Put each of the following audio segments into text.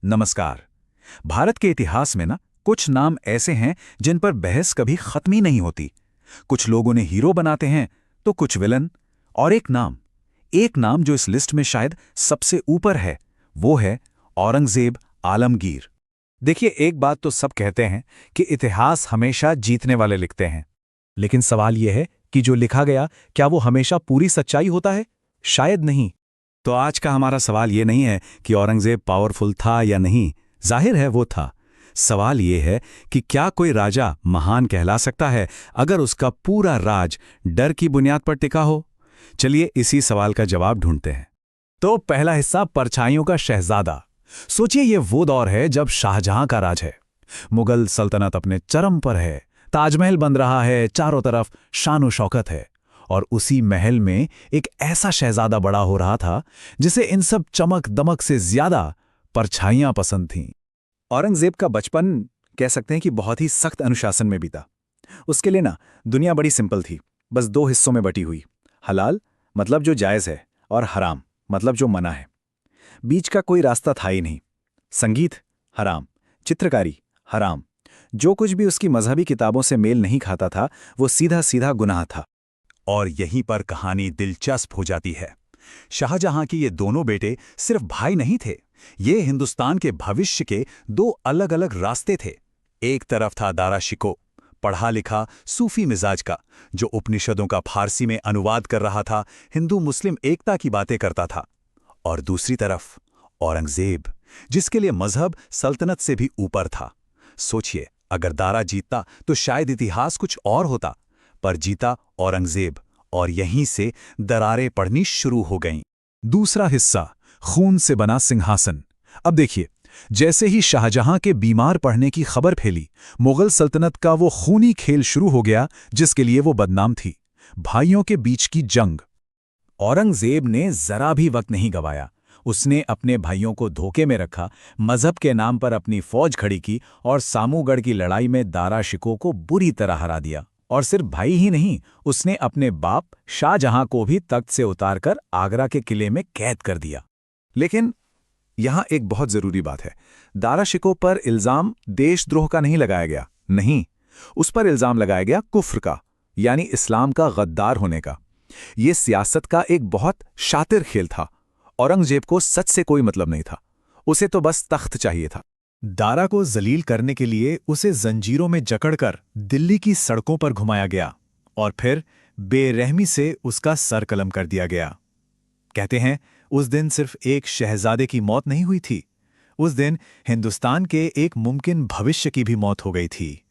नमस्कार। भारत के इतिहास में ना कुछ नाम ऐसे हैं जिन पर बहस कभी खत्म ही नहीं होती। कुछ लोग उन्हें हीरो बनाते हैं तो कुछ विलन। और एक नाम जो इस लिस्ट में शायद सबसे ऊपर है, वो है औरंगजेब आलमगीर। देखिए, एक बात तो सब कहते हैं कि इतिहास हमेशा जीतने वाले लिखते हैं। लेकिन सवाल यह है कि जो लिखा गया, क्या वो हमेशा पूरी सच्चाई होता है? शायद नहीं। तो आज का हमारा सवाल ये नहीं है कि औरंगजेब पावरफुल था या नहीं, जाहिर है वो था। सवाल ये है कि क्या कोई राजा महान कहला सकता है अगर उसका पूरा राज डर की बुनियाद पर टिका हो? चलिए इसी सवाल का जवाब ढूंढते हैं। तो पहला हिस्सा, परछाइयों का शहजादा। सोचिए, ये वो दौर है जब शाहजहां का राज है। मुगल सल्तनत अपने चरम पर है, ताजमहल बन रहा है, चारों तरफ शान शौकत है। और उसी महल में एक ऐसा शहजादा बड़ा हो रहा था जिसे इन सब चमक दमक से ज्यादा परछाइयां पसंद थीं। औरंगजेब का बचपन कह सकते हैं कि बहुत ही सख्त अनुशासन में बीता। उसके लिए ना दुनिया बड़ी सिंपल थी, बस दो हिस्सों में बटी हुई। हलाल मतलब जो जायज़ है, और हराम मतलब जो मना है। बीच का कोई रास्ता था ही नहीं। संगीत हराम, चित्रकारी हराम, जो कुछ भी उसकी मजहबी किताबों से मेल नहीं खाता था वो सीधा सीधा गुनाह था। और यहीं पर कहानी दिलचस्प हो जाती है। शाहजहां के ये दोनों बेटे सिर्फ भाई नहीं थे, ये हिंदुस्तान के भविष्य के दो अलग अलग रास्ते थे। एक तरफ था दारा शिकोह, पढ़ा लिखा सूफी मिजाज का, जो उपनिषदों का फारसी में अनुवाद कर रहा था, हिंदू मुस्लिम एकता की बातें करता था। और दूसरी तरफ औरंगजेब, जिसके लिए मजहब सल्तनत से भी ऊपर था। सोचिए, अगर दारा जीतता तो शायद इतिहास कुछ और होता, पर जीता औरंगजेब, और यहीं से दरारें पड़नी शुरू हो गईं। दूसरा हिस्सा, खून से बना सिंहासन। अब देखिए, जैसे ही शाहजहां के बीमार पड़ने की खबर फैली, मुगल सल्तनत का वो खूनी खेल शुरू हो गया जिसके लिए वो बदनाम थी, भाइयों के बीच की जंग। औरंगजेब ने जरा भी वक्त नहीं गंवाया। उसने अपने भाइयों को धोखे में रखा, मजहब के नाम पर अपनी फौज खड़ी की और सामूगढ़ की लड़ाई में दारा शिकोह को बुरी तरह हरा दिया। और सिर्फ भाई ही नहीं, उसने अपने बाप शाहजहां को भी तख्त से उतारकर आगरा के किले में कैद कर दिया। लेकिन यहां एक बहुत जरूरी बात है। दारा शिकोह पर इल्जाम देशद्रोह का नहीं लगाया गया, नहीं, उस पर इल्जाम लगाया गया कुफ्र का, यानी इस्लाम का गद्दार होने का। यह सियासत का एक बहुत शातिर खेल था। औरंगजेब को सच से कोई मतलब नहीं था, उसे तो बस तख्त चाहिए था। दारा को जलील करने के लिए उसे जंजीरों में जकड़कर दिल्ली की सड़कों पर घुमाया गया और फिर बेरहमी से उसका सर कलम कर दिया गया। कहते हैं, उस दिन सिर्फ एक शहजादे की मौत नहीं हुई थी, उस दिन हिंदुस्तान के एक मुमकिन भविष्य की भी मौत हो गई थी।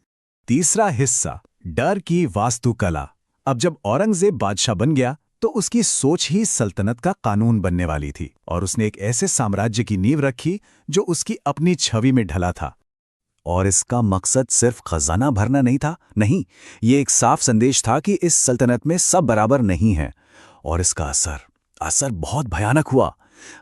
तीसरा हिस्सा, डर की वास्तुकला। अब जब औरंगजेब बादशाह बन गया तो उसकी सोच ही सल्तनत का कानून बनने वाली थी, और उसने एक ऐसे साम्राज्य की नींव रखी जो उसकी अपनी छवि में ढला था। और इसका मकसद सिर्फ खजाना भरना नहीं था, नहीं, ये एक साफ संदेश था कि इस सल्तनत में सब बराबर नहीं है। और इसका असर बहुत भयानक हुआ।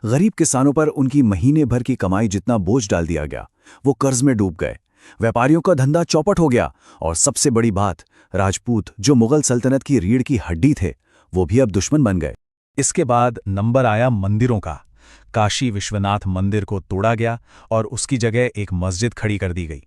गरीब किसानों पर उनकी महीने भर की कमाई जितना बोझ डाल दिया गया, वो कर्ज में डूब गए। व्यापारियों का धंधा चौपट हो गया, और सबसे बड़ी बात, राजपूत जो मुगल सल्तनत की रीढ़ की हड्डी थे, वो भी अब दुश्मन बन गए। इसके बाद नंबर आया मंदिरों का। काशी विश्वनाथ मंदिर को तोड़ा गया और उसकी जगह एक मस्जिद खड़ी कर दी गई।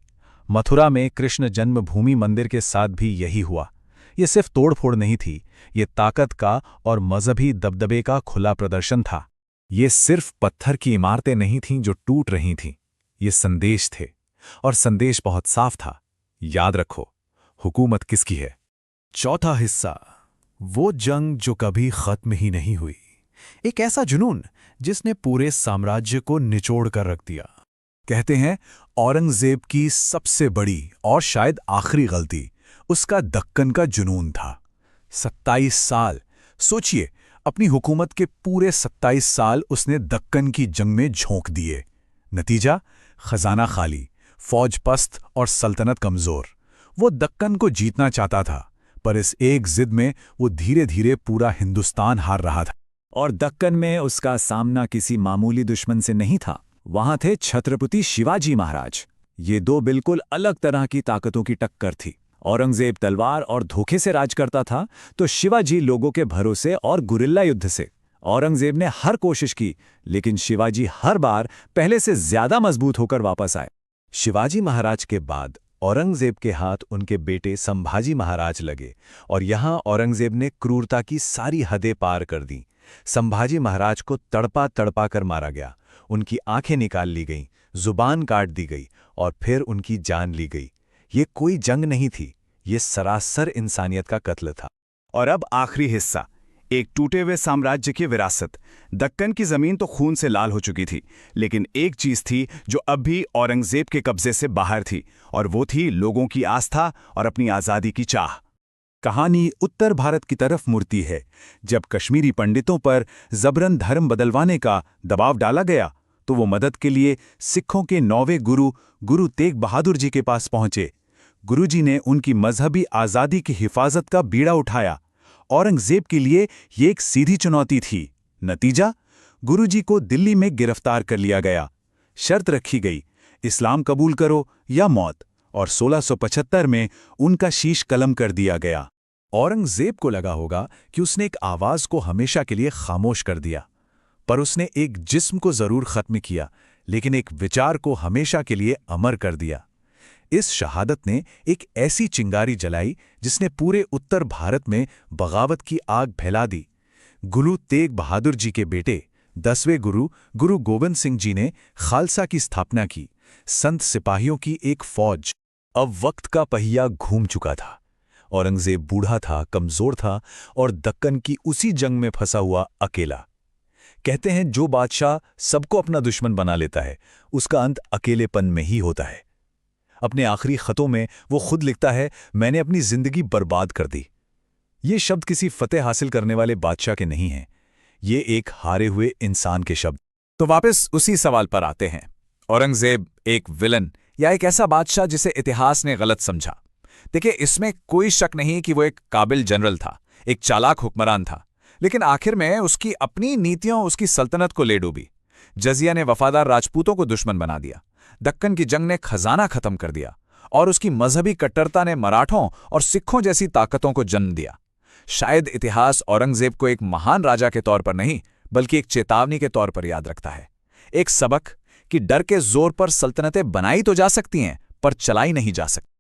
मथुरा में कृष्ण जन्मभूमि मंदिर के साथ भी यही हुआ। ये सिर्फ तोड़फोड़ नहीं थी, ये ताकत का और मजहबी दबदबे का खुला प्रदर्शन था। ये सिर्फ पत्थर की इमारतें नहीं थीं जो टूट रही थीं, ये संदेश थे, और संदेश बहुत साफ था। याद रखो, हुकूमत किसकी है। चौथा हिस्सा, वो जंग जो कभी खत्म ही नहीं हुई। एक ऐसा जुनून जिसने पूरे साम्राज्य को निचोड़ कर रख दिया। कहते हैं, औरंगजेब की सबसे बड़ी और शायद आखिरी गलती उसका दक्कन का जुनून था। 27 साल, सोचिए, अपनी हुकूमत के पूरे 27 साल उसने दक्कन की जंग में झोंक दिए। नतीजा, खजाना खाली, फौज पस्त और सल्तनत कमजोर। वो दक्कन को जीतना चाहता था, पर इस एक जिद में वो धीरे धीरे पूरा हिंदुस्तान हार रहा था। और दक्कन में उसका सामना किसी मामूली दुश्मन से नहीं था, वहां थे छत्रपति शिवाजी महाराज। ये दो बिल्कुल अलग तरह की ताकतों की टक्कर थी। औरंगजेब तलवार और धोखे से राज करता था, तो शिवाजी लोगों के भरोसे और गुरिल्ला युद्ध से। औरंगजेब ने हर कोशिश की, लेकिन शिवाजी हर बार पहले से ज्यादा मजबूत होकर वापस आए। शिवाजी महाराज के बाद औरंगजेब के हाथ उनके बेटे संभाजी महाराज लगे और यहां औरंगजेब ने क्रूरता की सारी हदें पार कर दी। संभाजी महाराज को तड़पा तड़पा कर मारा गया, उनकी आंखें निकाल ली गईं, जुबान काट दी गई और फिर उनकी जान ली गई। ये कोई जंग नहीं थी, ये सरासर इंसानियत का कत्ल था। और अब आखिरी हिस्सा, एक टूटे हुए साम्राज्य की विरासत। दक्कन की जमीन तो खून से लाल हो चुकी थी, लेकिन एक चीज थी जो अब भी औरंगजेब के कब्जे से बाहर थी, और वो थी लोगों की आस्था और अपनी आजादी की चाह। कहानी उत्तर भारत की तरफ मुड़ती है। जब कश्मीरी पंडितों पर जबरन धर्म बदलवाने का दबाव डाला गया, तो वो मदद के लिए सिखों के 9वें गुरु तेग बहादुर जी के पास पहुंचे। गुरुजी ने उनकी मजहबी आज़ादी की हिफाजत का बीड़ा उठाया। औरंगजेब के लिए ये एक सीधी चुनौती थी। नतीजा, गुरुजी को दिल्ली में गिरफ्तार कर लिया गया। शर्त रखी गई, इस्लाम कबूल करो या मौत, और 1675 में उनका शीश कलम कर दिया गया। औरंगजेब को लगा होगा कि उसने एक आवाज को हमेशा के लिए खामोश कर दिया, पर उसने एक जिस्म को जरूर खत्म किया, लेकिन एक विचार को हमेशा के लिए अमर कर दिया। इस शहादत ने एक ऐसी चिंगारी जलाई जिसने पूरे उत्तर भारत में बगावत की आग फैला दी। गुरु तेग बहादुर जी के बेटे 10वें गुरु गोविंद सिंह जी ने खालसा की स्थापना की। संत सिपाहियों की एक फौज। अब वक्त का पहिया घूम चुका था। औरंगजेब बूढ़ा था, कमजोर था और दक्कन की उसी जंग में फंसा हुआ अकेला। कहते हैं, जो बादशाह सबको अपना दुश्मन बना लेता है, उसका अंत अकेलेपन में ही होता है। अपने आखिरी खतों में वो खुद लिखता है, मैंने अपनी जिंदगी बर्बाद कर दी। ये शब्द किसी फतेह हासिल करने वाले बादशाह के नहीं हैं, ये एक हारे हुए इंसान के शब्द। तो वापस उसी सवाल पर आते हैं। औरंगजेब एक विलन या एक ऐसा बादशाह जिसे इतिहास ने गलत समझा? देखिए, इसमें कोई शक नहीं कि वो एक काबिल जनरल था, एक चालाक हुक्मरान था, लेकिन आखिर में उसकी अपनी नीतियों उसकी सल्तनत को ले डूबी। जजिया ने वफादार राजपूतों को दुश्मन बना दिया, दक्कन की जंग ने खजाना खत्म कर दिया, और उसकी मजहबी कट्टरता ने मराठों और सिखों जैसी ताकतों को जन्म दिया। शायद इतिहास औरंगजेब को एक महान राजा के तौर पर नहीं, बल्कि एक चेतावनी के तौर पर याद रखता है। एक सबक कि डर के जोर पर सल्तनतें बनाई तो जा सकती हैं, पर चलाई नहीं जा सकती।